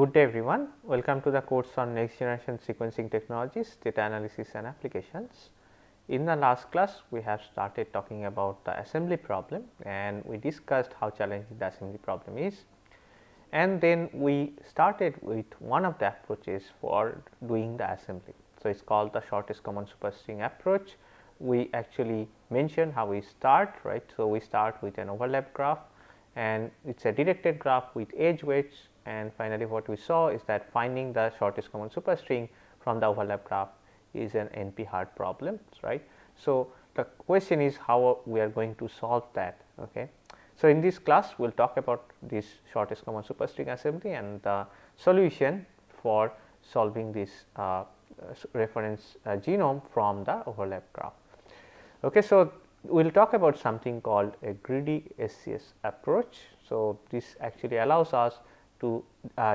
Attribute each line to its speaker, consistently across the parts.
Speaker 1: Good day everyone, welcome to the course on next generation sequencing technologies, data analysis and applications. In the last class, we have started talking about the assembly problem and we discussed how challenging the assembly problem is. And then we started with one of the approaches for doing the assembly. So, it is called the shortest common superstring approach. We actually mentioned how we start, right. So, we start with an overlap graph and it is a directed graph with edge weights, and finally, what we saw is that finding the shortest common superstring from the overlap graph is an NP hard problem, right. So, the question is how we are going to solve that. Okay. So, in this class we will talk about this shortest common superstring assembly and the solution for solving this reference genome from the overlap graph. Okay. So, we will talk about something called a greedy SCS approach. So, this actually allows us to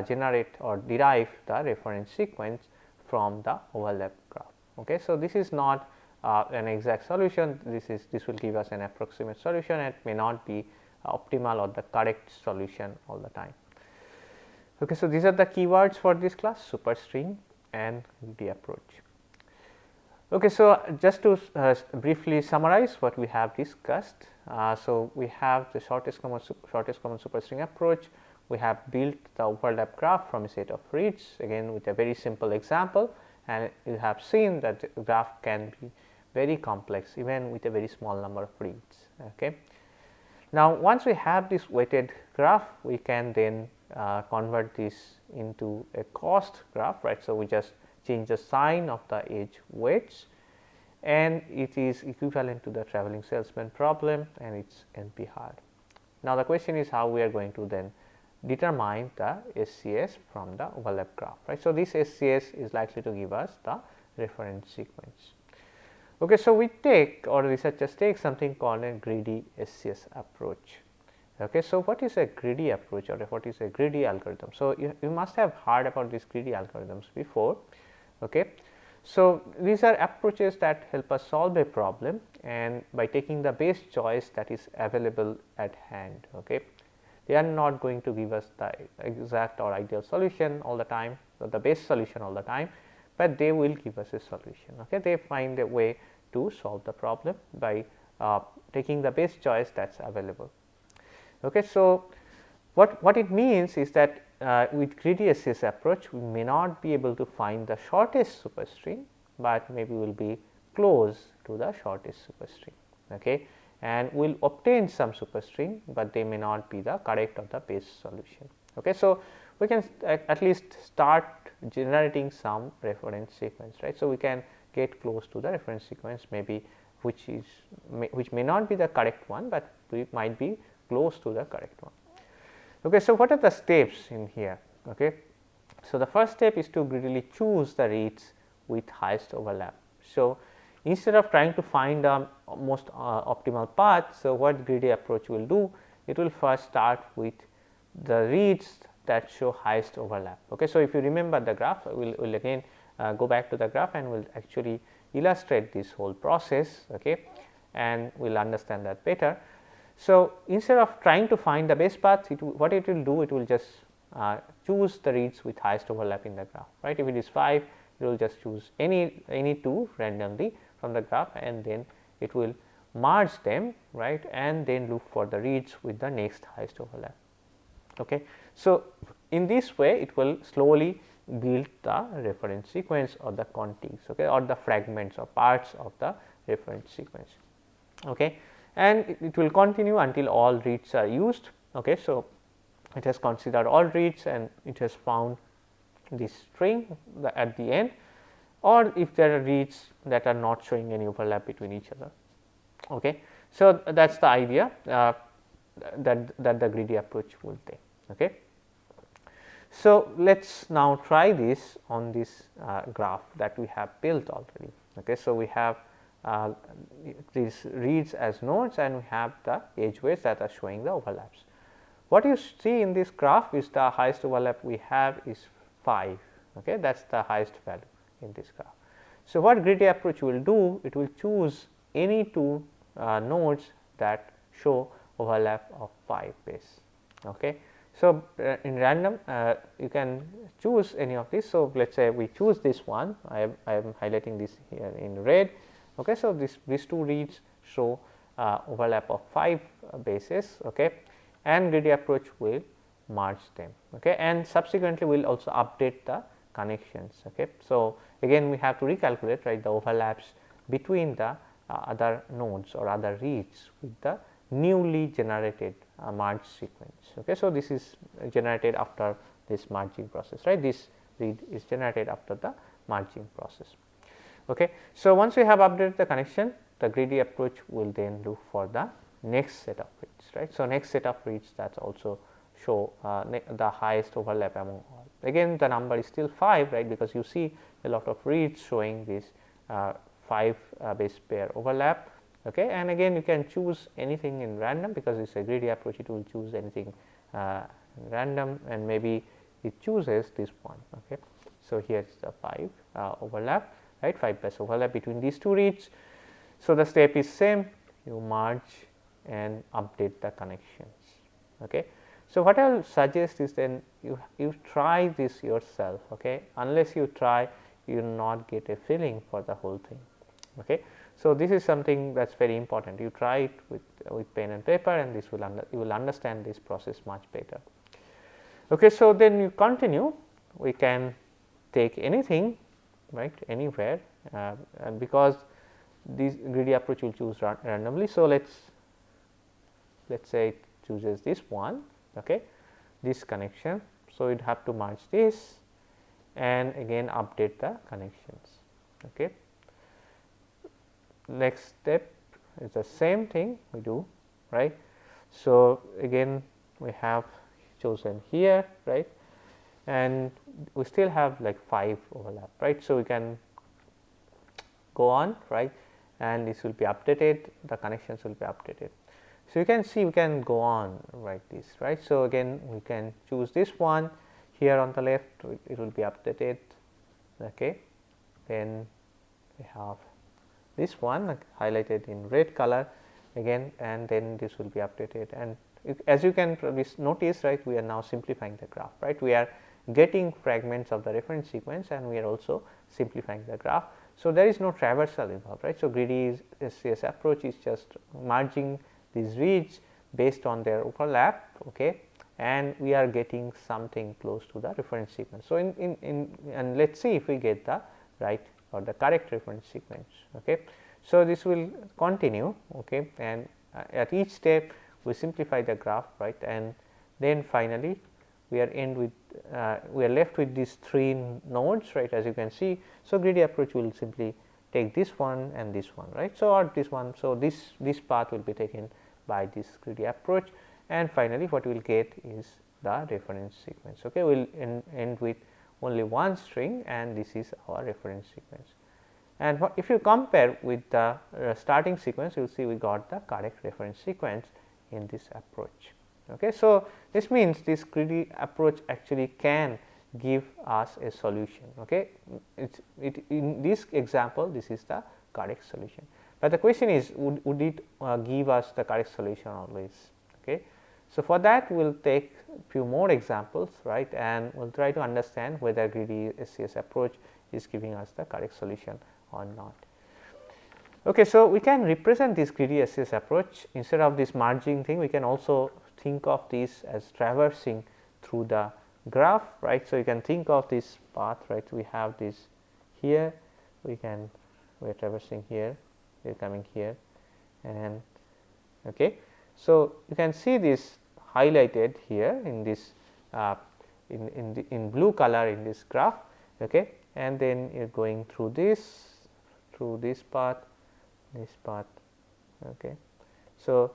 Speaker 1: generate or derive the reference sequence from the overlap graph. Okay. So, this is not an exact solution, this will give us an approximate solution and it may not be optimal or the correct solution all the time. Okay. So, these are the keywords for this class: superstring and greedy approach. Okay. So, just to briefly summarize what we have discussed. So, we have the shortest common superstring approach. We have built the overlap graph from a set of reads, again with a very simple example, and you have seen that the graph can be very complex even with a very small number of reads. Okay. Now, once we have this weighted graph, we can then convert this into a cost graph, right. So, we just change the sign of the edge weights and it is equivalent to the travelling salesman problem and it is NP hard. Now, the question is how we are going to then determine the SCS from the overlap graph, right. So, this SCS is likely to give us the reference sequence. Okay. So, we take or researchers take something called a greedy SCS approach. Okay. So, what is a greedy approach or what is a greedy algorithm? So, you must have heard about these greedy algorithms before. Okay. So, these are approaches that help us solve a problem and by taking the best choice that is available at hand. Okay. They are not going to give us the exact or ideal solution all the time or the best solution all the time, but they will give us a solution. Okay. They find a way to solve the problem by taking the best choice that is available. Okay. So, what it means is that with greedy SCS approach we may not be able to find the shortest superstring, but maybe we will be close to the shortest superstring. Okay. And we will obtain some superstring, but they may not be the correct or the best solution. Okay. So, we can at least start generating some reference sequence, right. So, we can get close to the reference sequence maybe which may not be the correct one, but we might be close to the correct one. Okay. So, what are the steps in here? Okay. So, the first step is to greedily choose the reads with highest overlap. So, instead of trying to find the most optimal path, so what greedy approach will do? It will first start with the reads that show highest overlap. Okay. So, if you remember the graph, we will again go back to the graph and we will actually illustrate this whole process, okay, and we will understand that better. So, instead of trying to find the best path, what it will do, it will just choose the reads with highest overlap in the graph, right. If it is 5, it will just choose any 2 randomly from the graph and then it will merge them, right, and then look for the reads with the next highest overlap. Okay. So, in this way it will slowly build the reference sequence or the contigs, okay, or the fragments or parts of the reference sequence. Okay. And it will continue until all reads are used. Okay. So, it has considered all reads and it has found this string at the end, or if there are reads that are not showing any overlap between each other. Okay. So, that is the idea that the greedy approach will take. Okay. So, let us now try this on this graph that we have built already. Okay. So, we have these reads as nodes and we have the edge weights that are showing the overlaps. What you see in this graph is the highest overlap we have is 5. Okay. That is the highest value in this graph. So, what greedy approach will do? It will choose any 2 nodes that show overlap of 5 base. Okay. So, in random you can choose any of these. So, let us say we choose this one, I am highlighting this here in red. Okay. So, these two reads show overlap of 5 bases, okay, and greedy approach will merge them, okay, and subsequently we will also update the connections. Okay. So, again we have to recalculate, right, the overlaps between the other nodes or other reads with the newly generated merge sequence. Okay. So, this is generated after this merging process, right, this read is generated after the merging process. Okay. So, once we have updated the connection, the greedy approach will then look for the next set of reads, right. So, next set of reads that also show the highest overlap among all. Again the number is still 5, right, because you see a lot of reads showing this 5 base pair overlap. Okay. And again you can choose anything in random, because it is a greedy approach, it will choose anything random, and maybe it chooses this one. Okay. So, here is the 5 overlap, right, 5 base overlap between these two reads. So, the step is same, you merge and update the connections. Okay. So, what I will suggest is then you try this yourself. Okay. Unless you try, you will not get a feeling for the whole thing. Okay. So, this is something that is very important, you try it with pen and paper, and this will you will understand this process much better. Okay. So, then you continue, we can take anything, right, anywhere, and because this greedy approach will choose randomly. So, let us say it chooses this one, okay, this connection. So, you have to merge this and again update the connections. Okay. Next step is the same thing we do, right. So, again we have chosen here, right, and we still have like 5 overlap, right. So, we can go on, right, and this will be updated, the connections will be updated. So, you can see we can go on like this, right. So, again we can choose this one here on the left, it will be updated, okay. Then we have this one highlighted in red color again, and then this will be updated, and as you can notice, right, we are now simplifying the graph, right. We are getting fragments of the reference sequence and we are also simplifying the graph. So, there is no traversal involved, right. So, greedy SCS approach is just merging these reads based on their overlap, okay, and we are getting something close to the reference sequence. So, and let us see if we get the right or the correct reference sequence. Okay. So, this will continue, okay, and at each step we simplify the graph, right, and then finally we are left with these 3 nodes, right, as you can see. So, greedy approach will simply take this one and this one, right. So, or this one. So, this path will be taken by this greedy approach, and finally what we will get is the reference sequence. Okay. We will end with only one string, and this is our reference sequence. And if you compare with the starting sequence, you will see we got the correct reference sequence in this approach. Okay. So, this means this greedy approach actually can give us a solution. Okay. In this example, this is the correct solution, but the question is, would it give us the correct solution always? Okay. So, for that we will take few more examples, right, and we will try to understand whether greedy SCS approach is giving us the correct solution or not. Okay. So, we can represent this greedy SCS approach instead of this merging thing. We can also think of this as traversing through the graph, right. So, you can think of this path, right. We have this here, we are traversing here, we are coming here, and okay. So, you can see this highlighted here in this in blue color in this graph, okay, and then you are going through this path, okay. So,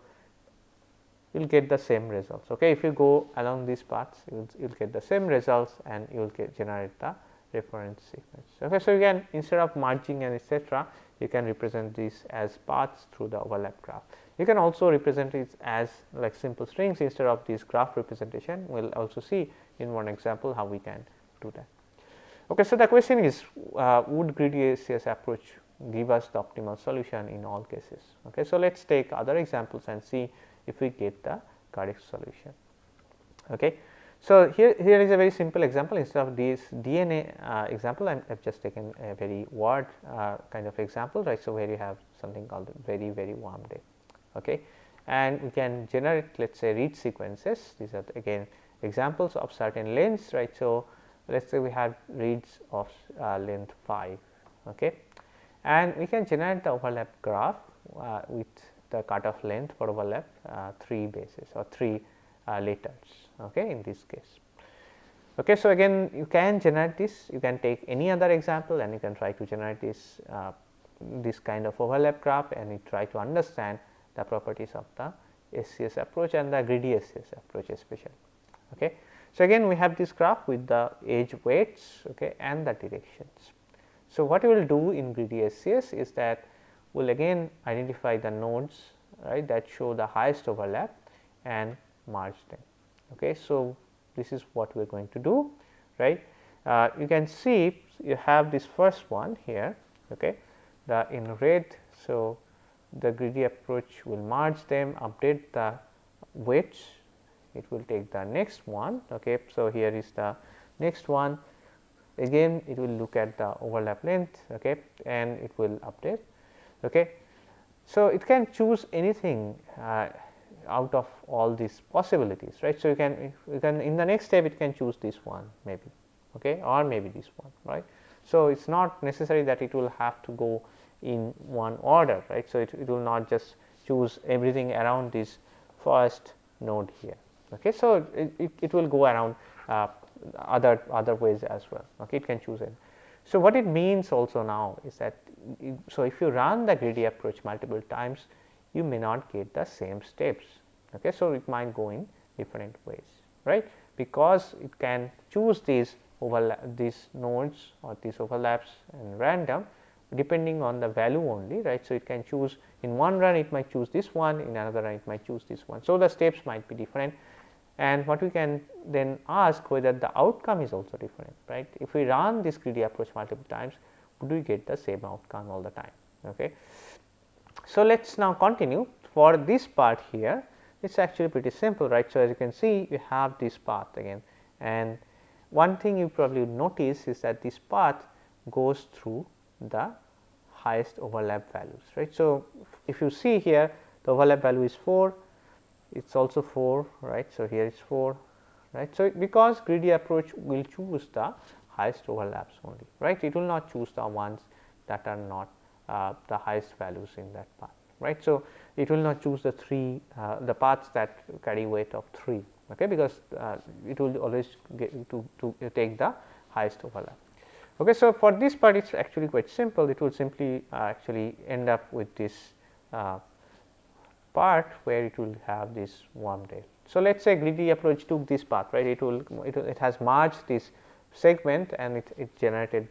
Speaker 1: you will get the same results, okay. If you go along these paths, you will get the same results and you will generate the reference sequence. Okay. So, you can, instead of merging and etc., you can represent this as paths through the overlap graph. You can also represent it as like simple strings instead of this graph representation. We will also see in one example how we can do that. Okay. So, the question is, would greedy SCS approach give us the optimal solution in all cases? Okay. So, let us take other examples and see if we get the correct solution. Okay. So, here is a very simple example. Instead of this DNA example, I have just taken a very word kind of example, right. So, where you have something called very warm day. Okay. And we can generate, let us say, read sequences. These are again examples of certain lengths, right. So, let us say we have reads of length 5, okay. And we can generate the overlap graph with the cutoff length for overlap 3 bases or 3 letters, okay, in this case. Okay, so, again you can generate this, you can take any other example and you can try to generate this this kind of overlap graph, and you try to understand the properties of the SCS approach and the greedy SCS approach especially. Okay. So, again we have this graph with the edge weights, okay, and the directions. So, what we will do in greedy SCS is that we will again identify the nodes, right, that show the highest overlap and merge them. Okay. So, this is what we are going to do, right. You can see you have this first one here, okay, the in red. So, the greedy approach will merge them, update the weights, it will take the next one. Okay. So, here is the next one, again it will look at the overlap length, okay, and it will update. Okay. So, it can choose anything out of all these possibilities, right. So, you can in the next step it can choose this one maybe, okay, or maybe this one, right. So, it is not necessary that it will have to go in one order, right. So, it will not just choose everything around this first node here. Okay. So, it will go around other ways as well, okay, it can choose it. So, what it means also now is that so if you run the greedy approach multiple times, you may not get the same steps. Okay. So, it might go in different ways, right, because it can choose these nodes or these overlaps in random depending on the value only, right. So, it can choose in one run it might choose this one, in another run it might choose this one. So, the steps might be different, and what we can then ask whether the outcome is also different, right. If we run this greedy approach multiple times, would we get the same outcome all the time. Okay. So, let us now continue. For this part here, it is actually pretty simple, right. So, as you can see you have this path again, and one thing you probably notice is that this path goes through the highest overlap values, right. So, if you see here the overlap value is 4, it is also 4, right. So, here is 4, right. So, because greedy approach will choose the highest overlaps only, right, it will not choose the ones that are not the highest values in that path, right. So, it will not choose the the paths that carry weight of 3, okay, because it will always get to take the highest overlap. Okay. So, for this part it is actually quite simple, it will simply actually end up with this part where it will have this warm tail. So, let us say greedy approach took this path, right, it has merged this segment and it generated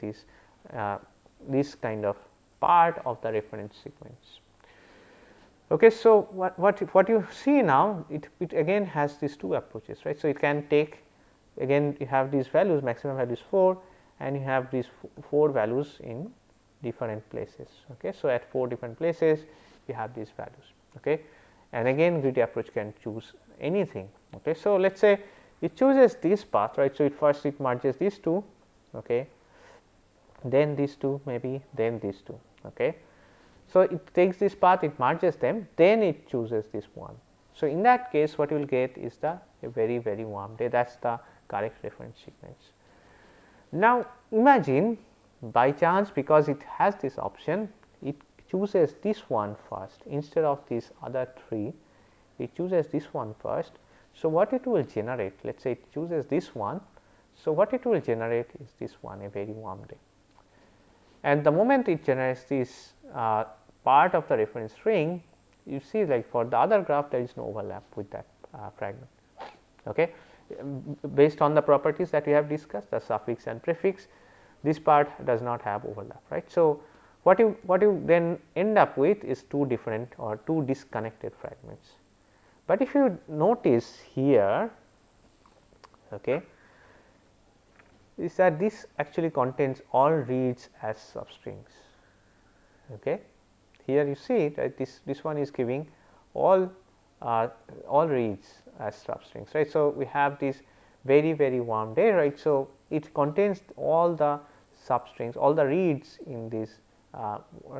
Speaker 1: this kind of part of the reference sequence. Okay. So, what you see now, it again has these two approaches, right. So, it can take, again you have these values, maximum value is 4 and you have these 4 values in different places. Okay. So, at 4 different places you have these values, okay, and again greedy approach can choose anything. Okay. So, let us say it chooses this path, right. So, first it merges these two, okay, then these two maybe, then these two. Okay. So, it takes this path, it merges them, then it chooses this one. So, in that case what you will get is a very warm day, that is the correct reference sequence. Now, imagine by chance, because it has this option, it chooses this one first instead of these other 3, it chooses this one first. So, what it will generate, let us say it chooses this one. So, what it will generate is this one, a very warm day, and the moment it generates this part of the reference ring, you see like for the other graph there is no overlap with that fragment. Okay. Based on the properties that we have discussed, the suffix and prefix, this part does not have overlap, right. So, what you then end up with is 2 different or 2 disconnected fragments. But if you notice here, okay, is that this actually contains all reads as substrings. Okay. Here you see that this one is giving all reads as substrings, right. So, we have this very warm day, right. So, it contains all the substrings, all the reads in this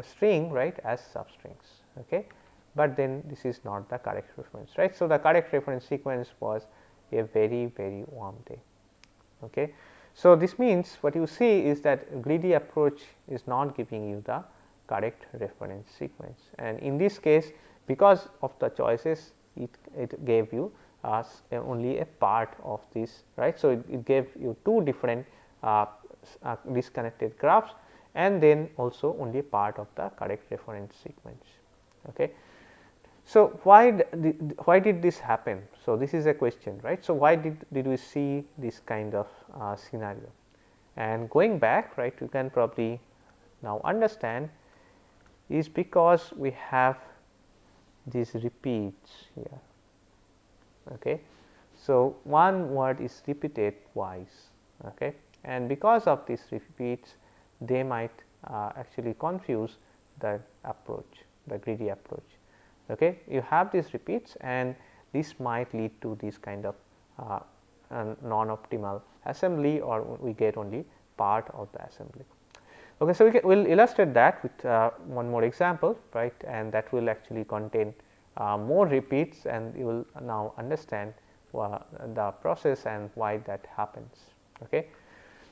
Speaker 1: string, right, as substrings, okay. But then this is not the correct reference, right. So, the correct reference sequence was a very warm day, okay. So, this means what you see is that greedy approach is not giving you the correct reference sequence, and in this case because of the choices it gave you only a part of this, right. So, it gave you two different disconnected graphs and then also only a part of the correct reference sequence, okay. So, why did this happen? So, this is a question, right. So, why did we see this kind of scenario, and going back, right, you can probably now understand is because we have these repeats here, okay. So, one word is repeated twice, okay, and because of these repeats they might actually confuse the approach, the greedy approach, okay. You have these repeats and this might lead to this kind of non-optimal assembly, or we get only part of the assembly. Okay, so, we will illustrate that with one more example, right, and that will actually contain more repeats, and you will now understand the process and why that happens. Okay.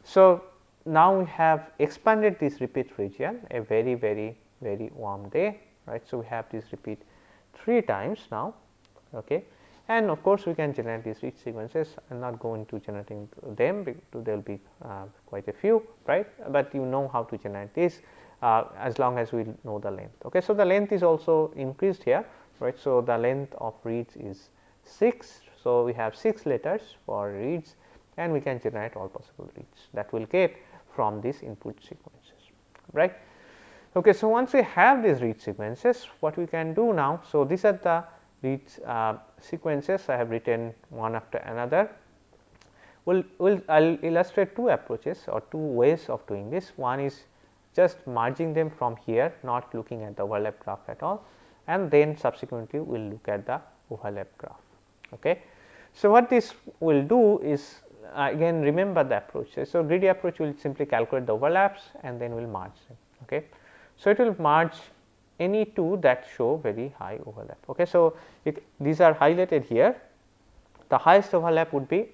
Speaker 1: So, now we have expanded this repeat region, a very warm day, right. So, we have this repeat 3 times now, okay. And of course, we can generate these reach sequences. I am not going to generating them, there will be quite a few, right, but you know how to generate this as long as we know the length. Okay. So, the length is also increased here, right. So, the length of reads is 6. So, we have 6 letters for reads and we can generate all possible reads that we will get from these input sequences, right. Okay. So, once we have these read sequences, what we can do now. So, these are the read sequences I have written one after another. I will illustrate 2 approaches or 2 ways of doing this. One is just merging them from here, not looking at the overlap graph at all, and then subsequently we will look at the overlap graph. Okay. So, what this will do is again remember the approach. So, greedy approach will simply calculate the overlaps and then will merge them. Okay. So, it will merge any 2 that show very high overlap. Okay. So, these are highlighted here, the highest overlap would be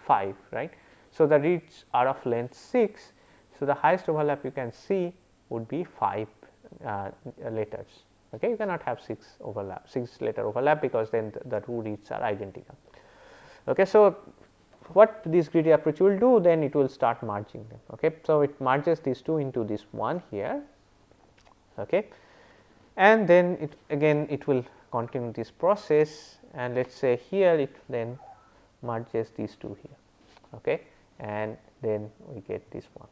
Speaker 1: 5, right. So, the reads are of length 6. So, the highest overlap you can see would be 5 letters. Okay. You cannot have 6 letter overlap because then the 2 reads are identical. Okay. So, what this greedy approach will do, then it will start merging them. Okay. So, it merges these 2 into this one here. Okay. And then it will continue this process, and let us say here it then merges these 2 here, okay, and then we get this one.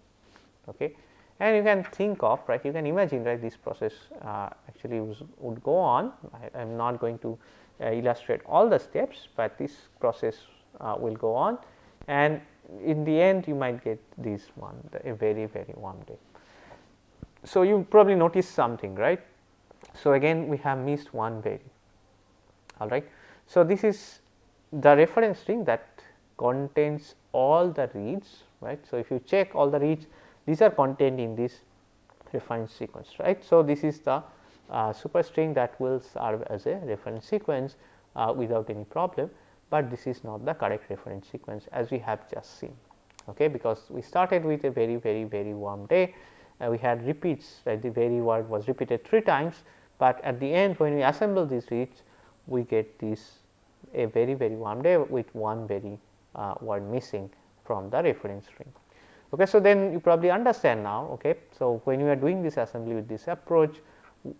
Speaker 1: Okay. And you can think of, right, you can imagine, right, this process actually would go on. I am not going to illustrate all the steps, but this process will go on, and in the end you might get this one, a very warm day. So, you probably notice something, right. So, again we have missed one value, all right. So, this is the reference string that contains all the reads, right. So, if you check all the reads, these are contained in this reference sequence, right. So, this is the superstring that will serve as a reference sequence without any problem, but this is not the correct reference sequence as we have just seen, okay, because we started with a very warm day. We had repeats, right, the very word was repeated 3 times, but at the end when we assemble these reads we get this a very warm day with one very word missing from the reference string. Okay. So, then you probably understand now. Okay. So, when you are doing this assembly with this approach,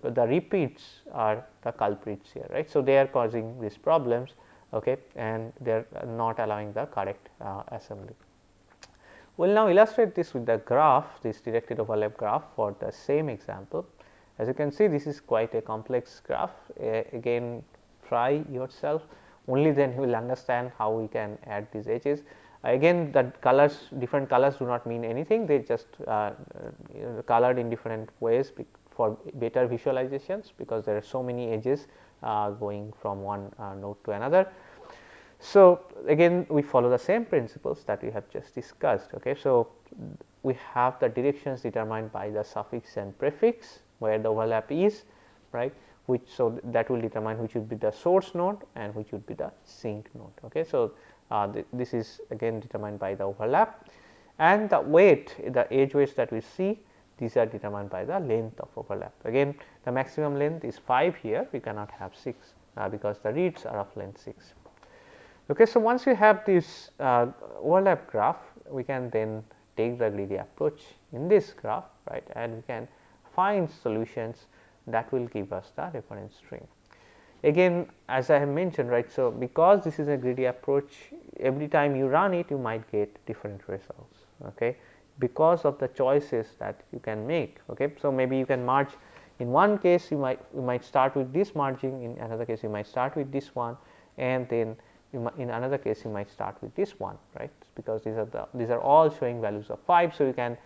Speaker 1: the repeats are the culprits here, right. So, they are causing these problems, okay, and they are not allowing the correct assembly. We will now illustrate this with the graph, this directed overlap graph for the same example. As you can see, this is quite a complex graph. Again, try yourself, only then you will understand how we can add these edges. Again, the colors, different colors do not mean anything, they just colored in different ways for better visualizations, because there are so many edges going from one node to another. So, again we follow the same principles that we have just discussed. Okay. So, we have the directions determined by the suffix and prefix where the overlap is, right, which, so that will determine which would be the source node and which would be the sink node. Okay. So, this is again determined by the overlap, and the weight, the edge weights that we see, these are determined by the length of overlap. Again the maximum length is 5 here, we cannot have 6 because the reads are of length 6. Okay. So, once you have this overlap graph, we can then take the greedy approach in this graph, right, and we can find solutions that will give us the reference string. Again, as I have mentioned, right, so because this is a greedy approach, every time you run it you might get different results, okay, because of the choices that you can make. Okay. So, maybe you can merge, in one case you might start with this merging, in another case you might start with this one, and then in another case you might start with this one, right, because these are all showing values of 5. So, you can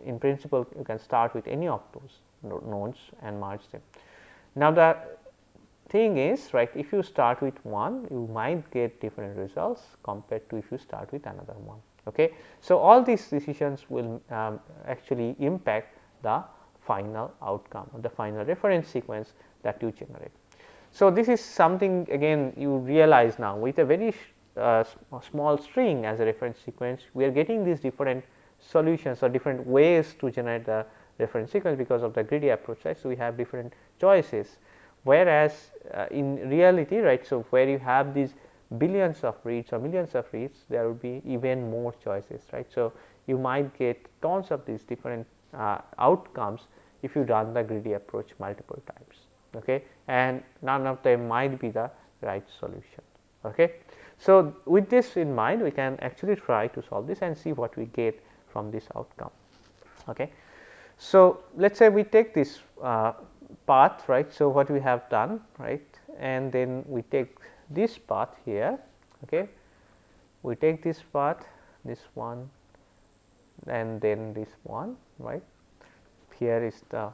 Speaker 1: in principle you can start with any of those nodes and merge them. Now, the thing is, right, if you start with one you might get different results compared to if you start with another one. Okay. So, all these decisions will actually impact the final outcome or the final reference sequence that you generate. So, this is something again you realize now, with a very small string as a reference sequence, we are getting these different solutions or different ways to generate the reference sequence because of the greedy approach, right. So, we have different choices, whereas in reality, right, so where you have these billions of reads or millions of reads, there will be even more choices, right. So, you might get tons of these different outcomes if you run the greedy approach multiple times, okay, and none of them might be the right solution. Okay. So, with this in mind, we can actually try to solve this and see what we get from this outcome. Okay. So, let us say we take this path, right. So, what we have done, right, and then we take this path here, okay, we take this path, this one, and then this one, right. Here is the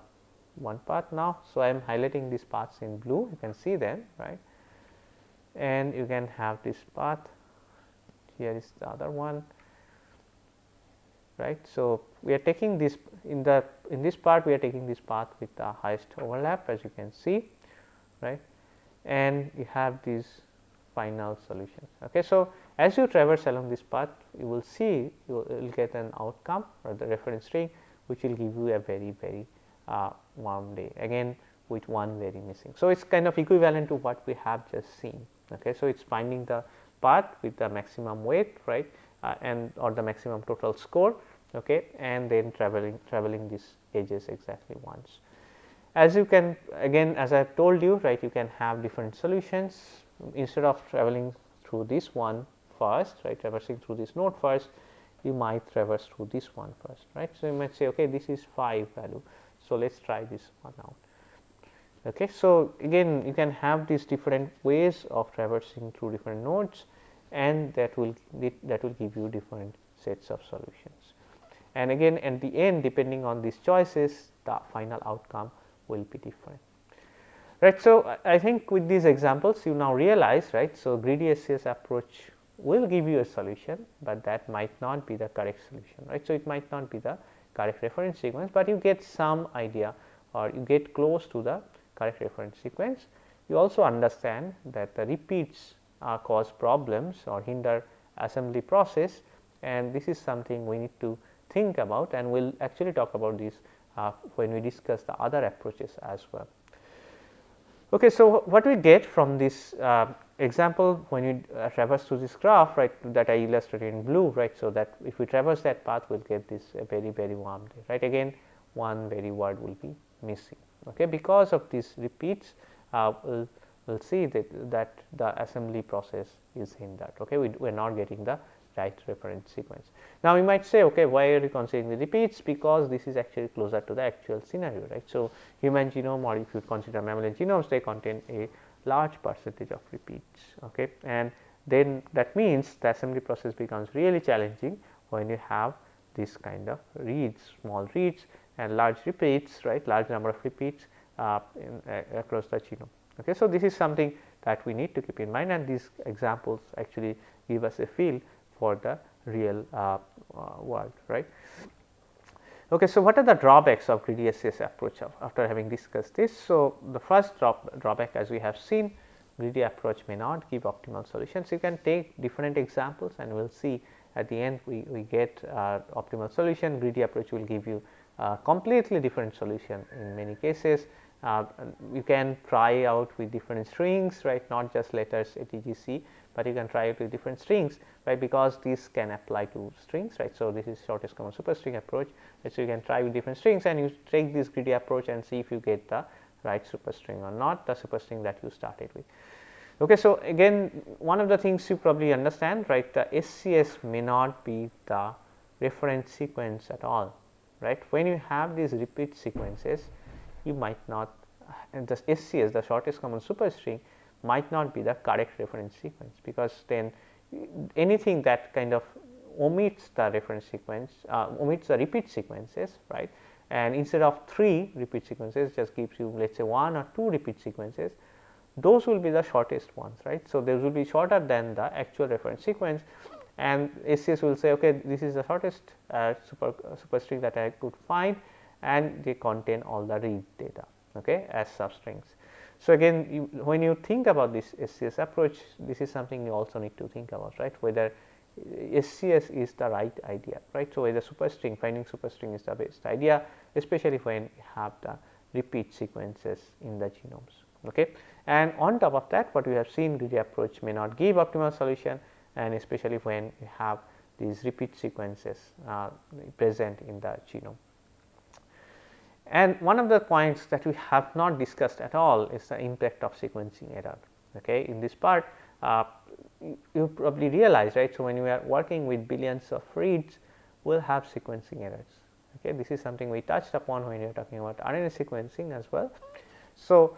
Speaker 1: one path now. So, I am highlighting these paths in blue, you can see them, right, and you can have this path, here is the other one, right. So, we are taking this in this part, we are taking this path with the highest overlap, as you can see, right, and you have these final solutions. Okay. So, as you traverse along this path, you will see, you will get an outcome or the reference string which will give you a very warm day, again with one very missing. So, it is kind of equivalent to what we have just seen. Okay. So, it is finding the path with the maximum weight, right, and or the maximum total score, okay, and then traveling these edges exactly once. As you can, again as I have told you, right, you can have different solutions. Instead of traveling through this one first, right, traversing through this node first, you might traverse through this one first, right. So, you might say, okay, this is 5 value. So, let us try this one out. Okay. So, again you can have these different ways of traversing through different nodes, and that will give you different sets of solutions. And again at the end, depending on these choices, the final outcome will be different, right. So, I think with these examples you now realize, right. So, greedy SCS approach will give you a solution, but that might not be the correct solution, right. So, it might not be the correct reference sequence, but you get some idea or you get close to the correct reference sequence. You also understand that the repeats cause problems or hinder assembly process, and this is something we need to think about, and we will actually talk about this when we discuss the other approaches as well. Okay. So, what we get from this example when you traverse through this graph, right, that I illustrated in blue, right. So, that if we traverse that path, we will get this very warm day, right. Again one very word will be missing, okay, because of these repeats. We will see that the assembly process is hindered, okay. We are not getting the right reference sequence. Now, you might say, okay, why are you considering the repeats? Because this is actually closer to the actual scenario, right. So, human genome, or if you consider mammalian genomes, they contain a large percentage of repeats, okay, and then that means the assembly process becomes really challenging when you have this kind of reads, small reads and large repeats, right, large number of repeats across the genome. Okay. So, this is something that we need to keep in mind, and these examples actually give us a feel for the real world, right. Okay, so what are the drawbacks of greedy SCS approach after having discussed this? So, the first drawback, as we have seen, greedy approach may not give optimal solutions. You can take different examples and we will see at the end we get optimal solution. Greedy approach will give you completely different solution in many cases. You can try out with different strings, right, not just letters ATGC, but you can try it with different strings, right, because this can apply to strings, right. So, this is shortest common superstring approach, right. So, you can try with different strings and you take this greedy approach and see if you get the right superstring or not, the superstring that you started with. Okay, so, again one of the things you probably understand, right, the SCS may not be the reference sequence at all, right. When you have these repeat sequences, you might not, and the SCS, the shortest common superstring, might not be the correct reference sequence, because then anything that kind of omits the reference sequence, omits the repeat sequences, right, and instead of 3 repeat sequences just gives you, let us say, 1 or 2 repeat sequences, those will be the shortest ones, right. So, those will be shorter than the actual reference sequence, and SCS will say, okay, this is the shortest superstring that I could find, and they contain all the read data, okay, as substrings. So, again when you think about this SCS approach, this is something you also need to think about, right, whether SCS is the right idea, right. So, whether superstring, finding superstring is the best idea, especially when you have the repeat sequences in the genomes, okay. And on top of that, what we have seen, greedy approach may not give optimal solution, and especially when you have these repeat sequences present in the genome. And one of the points that we have not discussed at all is the impact of sequencing error, okay. In this part you probably realize, right. So, when we are working with billions of reads, we will have sequencing errors, okay. This is something we touched upon when we are talking about RNA sequencing as well. So,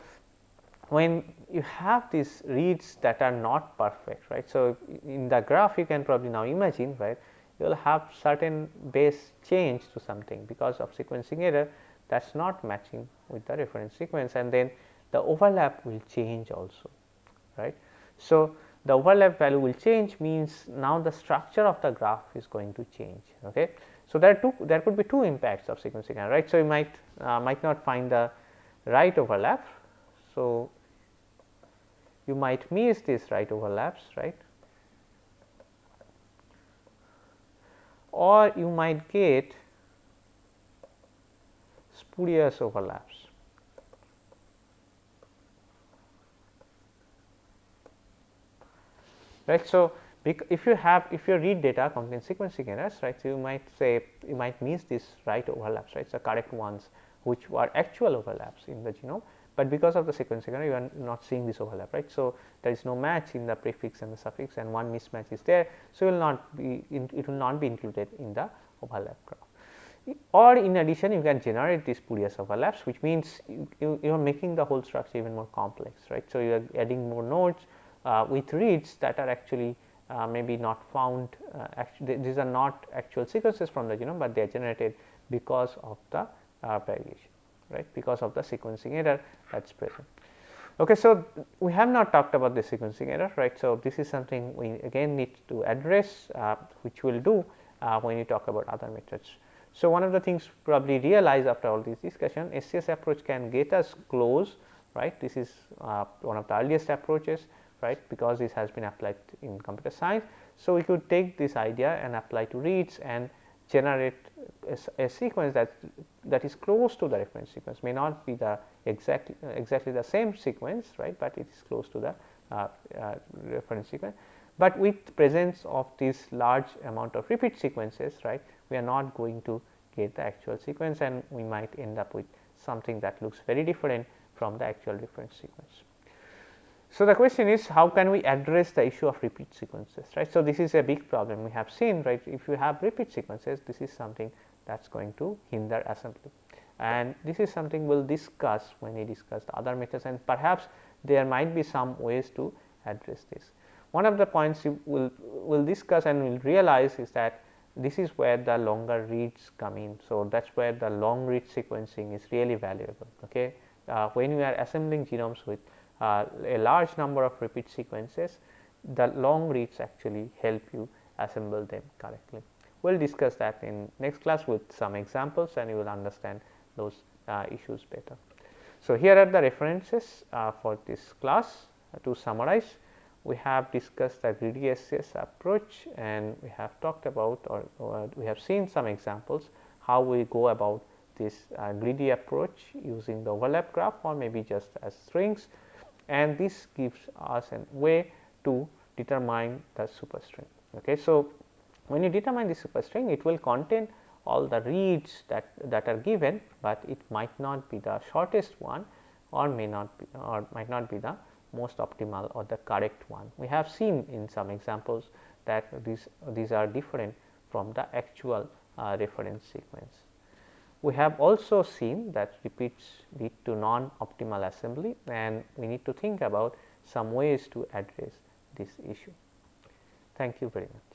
Speaker 1: when you have these reads that are not perfect, right. So, in the graph you can probably now imagine, right, you will have certain base change to something because of sequencing error that is not matching with the reference sequence, and then the overlap will change also, right. So, the overlap value will change means now the structure of the graph is going to change, okay. So, there could be 2 impacts of sequencing error, right. So, you might not find the right overlap. So, you might miss these right overlaps, right, or you might get spurious overlaps, right. So, if your read data contains sequencing errors, right, so you might say you might miss these right overlaps, right, the correct ones which were actual overlaps in the genome, but because of the sequencing error you are not seeing this overlap, right. So, there is no match in the prefix and the suffix, and one mismatch is there. So, it will not be included in the overlap graph. Or in addition, you can generate these spurious overlaps, which means you are making the whole structure even more complex, right. So, you are adding more nodes with reads that are actually maybe not found, these are not actual sequences from the genome, but they are generated because of the variation, right, because of the sequencing error that is present. Okay, so, we have not talked about the sequencing error, right. So, this is something we again need to address, which we will do when you talk about other methods. So, one of the things probably realize after all this discussion, SCS approach can get us close, right. This is one of the earliest approaches, right, because this has been applied in computer science. So, we could take this idea and apply to reads and generate a sequence that is close to the reference sequence, may not be the exactly the same sequence, right, but it is close to the reference sequence. But with presence of this large amount of repeat sequences, right, we are not going to get the actual sequence, and we might end up with something that looks very different from the actual reference sequence. So, the question is, how can we address the issue of repeat sequences, right. So, this is a big problem we have seen, right. If you have repeat sequences, this is something that is going to hinder assembly, and this is something we will discuss when we discuss the other methods, and perhaps there might be some ways to address this. One of the points you will discuss and will realize is that this is where the longer reads come in. So, that is where the long read sequencing is really valuable, okay. When we are assembling genomes with a large number of repeat sequences, the long reads actually help you assemble them correctly. We will discuss that in next class with some examples, and you will understand those issues better. So, here are the references for this class. To summarize, we have discussed the greedy SCS approach, and we have talked about, or we have seen some examples how we go about this greedy approach using the overlap graph or maybe just as strings, and this gives us a way to determine the superstring. Okay. So, when you determine the superstring, it will contain all the reads that are given, but it might not be the shortest one or may not be, or might not be the most optimal or the correct one. We have seen in some examples that these are different from the actual reference sequence. We have also seen that repeats lead to non-optimal assembly, and we need to think about some ways to address this issue. Thank you very much.